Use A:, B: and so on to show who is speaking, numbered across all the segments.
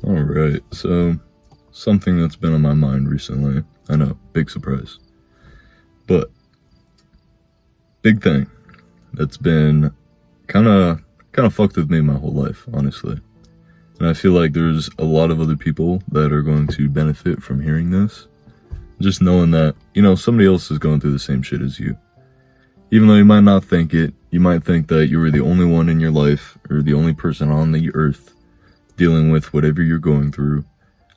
A: Alright, so something that's been on my mind recently. I know, big surprise. But big thing that's been kinda fucked with me my whole life, honestly. And I feel like there's a lot of other people that are going to benefit from hearing this. Just knowing that, somebody else is going through the same shit as you. Even though you might not think it, you might think that you were the only one in your life or the only person on the earth dealing with whatever you're going through.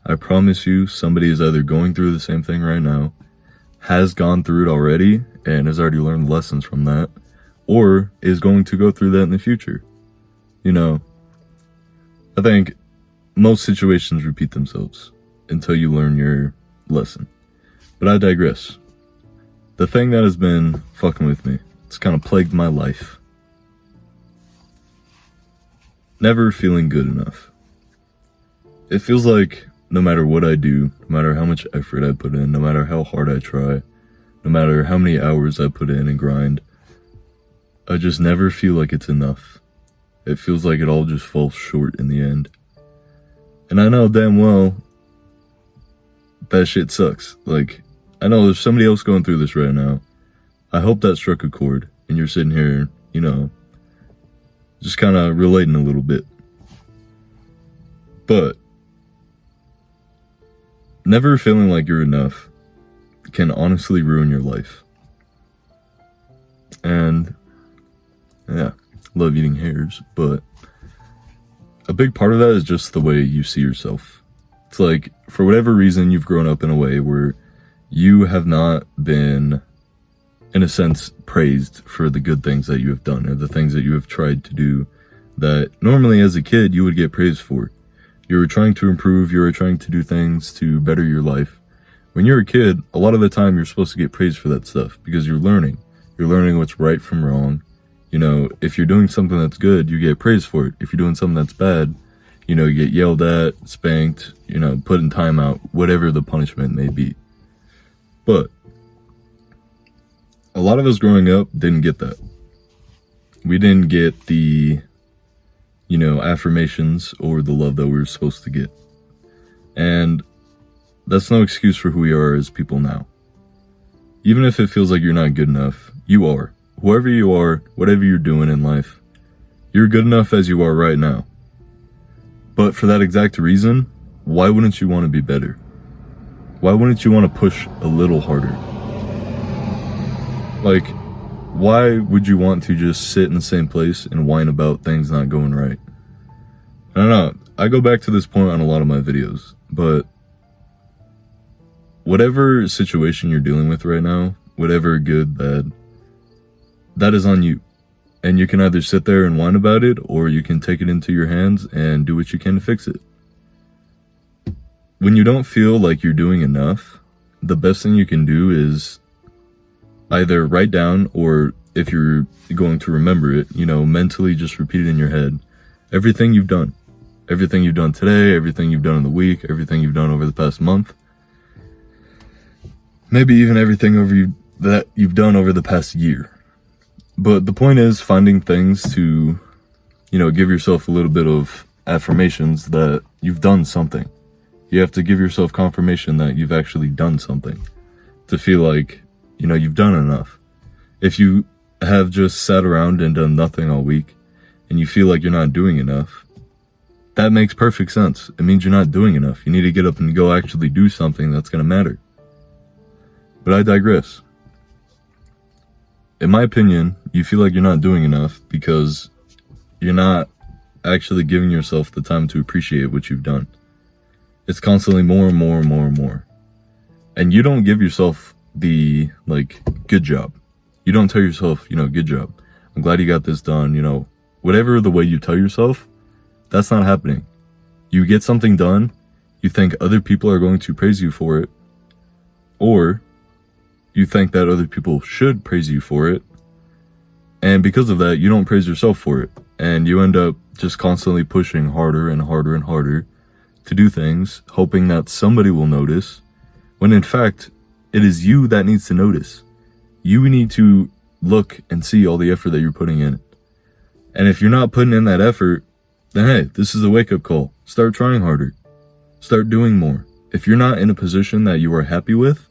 A: I promise you, somebody is either going through the same thing right now, has gone through it already, and has already learned lessons from that, or is going to go through that in the future. I think most situations repeat themselves until you learn your lesson. But I digress. The thing that has been fucking with me, it's kind of plagued my life. Never feeling good enough. It feels like no matter what I do, no matter how much effort I put in, no matter how hard I try, no matter how many hours I put in and grind, I just never feel like it's enough. It feels like it all just falls short in the end. And I know damn well that shit sucks. Like, I know there's somebody else going through this right now. I hope that struck a chord and you're sitting here, just kind of relating a little bit. But never feeling like you're enough can honestly ruin your life. And yeah, love eating hairs, but a big part of that is just the way you see yourself. It's like, for whatever reason, you've grown up in a way where you have not been, in a sense, praised for the good things that you have done or the things that you have tried to do that normally as a kid you would get praised for. You were trying to improve, you were trying to do things to better your life. When you're a kid, a lot of the time you're supposed to get praised for that stuff because you're learning. You're learning what's right from wrong. If you're doing something that's good, you get praised for it. If you're doing something that's bad, you get yelled at, spanked, put in timeout, whatever the punishment may be. But a lot of us growing up didn't get that. We didn't get the, affirmations or the love that we were supposed to get. And that's no excuse for who we are as people now. Even if it feels like you're not good enough, you are. Whoever you are, whatever you're doing in life, you're good enough as you are right now. But for that exact reason, why wouldn't you want to be better? Why wouldn't you want to push a little harder? Like, why would you want to just sit in the same place and whine about things not going right? I don't know. I go back to this point on a lot of my videos, but whatever situation you're dealing with right now, whatever good, bad, that is on you. And you can either sit there and whine about it, or you can take it into your hands and do what you can to fix it. When you don't feel like you're doing enough, the best thing you can do is either write down, or if you're going to remember it, mentally just repeat it in your head. Everything you've done. Everything you've done today, everything you've done in the week, everything you've done over the past month. Maybe even everything that you've done over the past year. But the point is finding things to, give yourself a little bit of affirmations that you've done something. You have to give yourself confirmation that you've actually done something to feel like, you've done enough. If you have just sat around and done nothing all week and you feel like you're not doing enough, that makes perfect sense. It means you're not doing enough. You need to get up and go actually do something that's going to matter. But I digress. In my opinion, you feel like you're not doing enough because you're not actually giving yourself the time to appreciate what you've done. It's constantly more and more and more and more. And you don't give yourself the, good job. You don't tell yourself, good job. I'm glad you got this done, whatever the way you tell yourself, that's not happening. You get something done, you think other people are going to praise you for it, or you think that other people should praise you for it, and because of that, you don't praise yourself for it, and you end up just constantly pushing harder and harder and harder to do things, hoping that somebody will notice, when in fact, it is you that needs to notice. You need to look and see all the effort that you're putting in. And if you're not putting in that effort, then hey, this is a wake-up call. Start trying harder. Start doing more. If you're not in a position that you are happy with,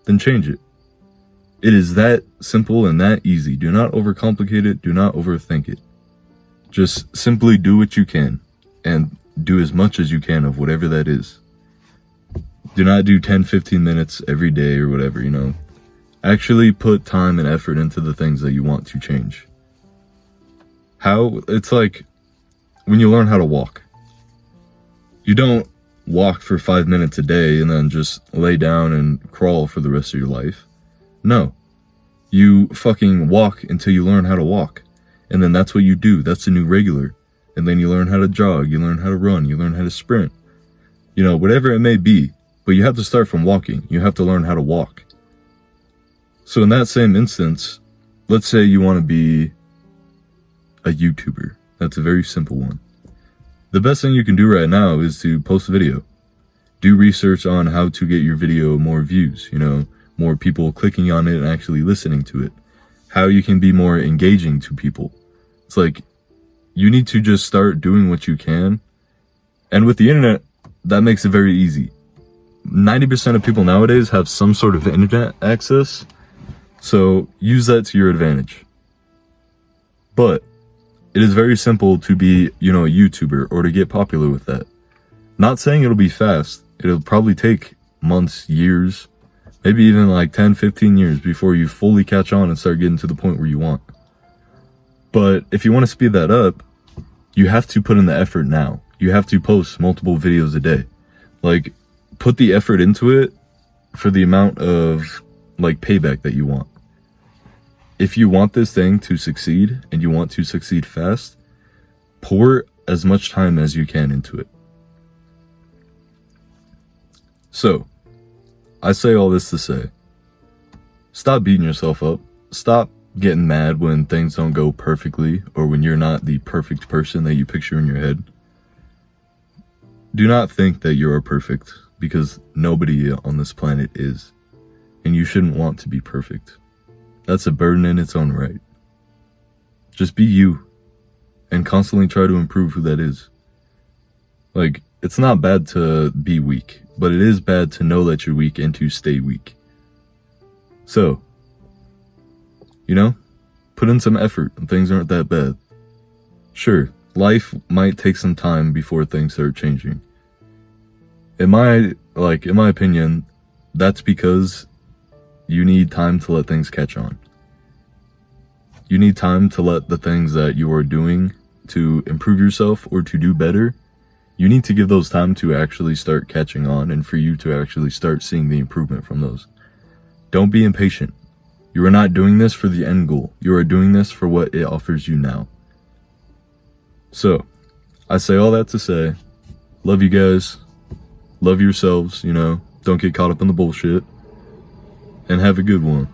A: then change it. It is that simple and that easy. Do not overcomplicate it. Do not overthink it. Just simply do what you can and do as much as you can of whatever that is. Do not do 10, 15 minutes every day or whatever, Actually put time and effort into the things that you want to change. It's like when you learn how to walk. You don't walk for 5 minutes a day and then just lay down and crawl for the rest of your life. No. You fucking walk until you learn how to walk. And then that's what you do. That's the new regular. And then you learn how to jog, you learn how to run, you learn how to sprint. Whatever it may be. But you have to start from walking. You have to learn how to walk. So in that same instance, let's say you want to be a YouTuber. That's a very simple one. The best thing you can do right now is to post a video. Do research on how to get your video more views, more people clicking on it and actually listening to it. How you can be more engaging to people. It's like, you need to just start doing what you can. And with the internet, that makes it very easy. 90% of people nowadays have some sort of internet access. So use that to your advantage. But it is very simple to be, a YouTuber or to get popular with that. Not saying it'll be fast. It'll probably take months, years, maybe even like 10, 15 years before you fully catch on and start getting to the point where you want. But if you want to speed that up, you have to put in the effort now. You have to post multiple videos a day. Like, put the effort into it for the amount of payback that you want. If you want this thing to succeed and you want to succeed fast, pour as much time as you can into it. So, I say all this to say, stop beating yourself up. Stop getting mad when things don't go perfectly or when you're not the perfect person that you picture in your head. Do not think that you are perfect, because nobody on this planet is. And you shouldn't want to be perfect. That's a burden in its own right. Just be you and constantly try to improve who that is. It's not bad to be weak, but it is bad to know that you're weak and to stay weak. So, put in some effort and things aren't that bad. Sure, life might take some time before things start changing. In my opinion, that's because you need time to let things catch on. You need time to let the things that you are doing to improve yourself or to do better, you need to give those time to actually start catching on and for you to actually start seeing the improvement from those. Don't be impatient. You are not doing this for the end goal. You are doing this for what it offers you now. So, I say all that to say, love you guys. Love yourselves, don't get caught up in the bullshit. And have a good one.